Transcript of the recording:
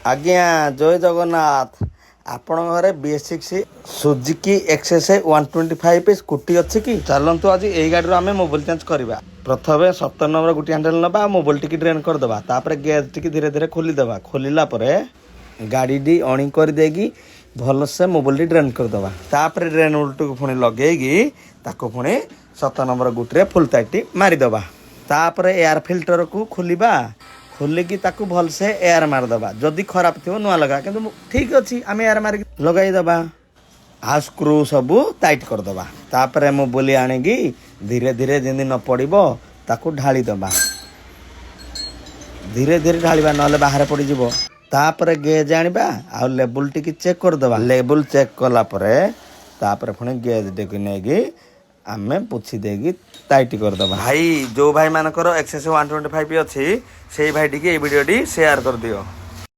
आज्ञा जय जगन्नाथ आपण घरे BS6 सुजुकी एक्सेस 125 स्कूटी अच्छी कि चलतु आज यही गाड़ी आम मोबाइल चेंज करवा प्रथम 70 नंबर गोटे हैंडल नवा मोबाइल टी ड्रेन करदे तापर गेज टी धीरे धीरे खोलीदे खोलला गाड़ी अणी कर देगी भलसे मोबाइल टी ड्रेन करदे तापर ड्रेन उल्ट को पुणी लगे पुणी 70 नंबर गुटे फुल टाइट मारिदे तापर एयर फिल्टर को खोलिबा खोलिकी ताकू भलसे एयर मारदे जदि खराब थी नुआ लगा कि ठीक अच्छे आम एयर मारिक लगईदे आ स्क्रू सब टाइट करदे तापर मोबाइल आणिकी धीरे धीरे जमी न पड़ो ताकू ढालीदे धीरे धीरे ढालिबा नले बाहर पड़ तापर गेज आनिबा आ लेबुल टी चेक करदे लेबुल चेक कला तापर पुणी गेज टी नहीं आमे पुछी देगी टाइट करदे भाई जो भाई मानकर एक्सेस 125 अच्छी से भाई टी वीडियो शेयर कर दियो।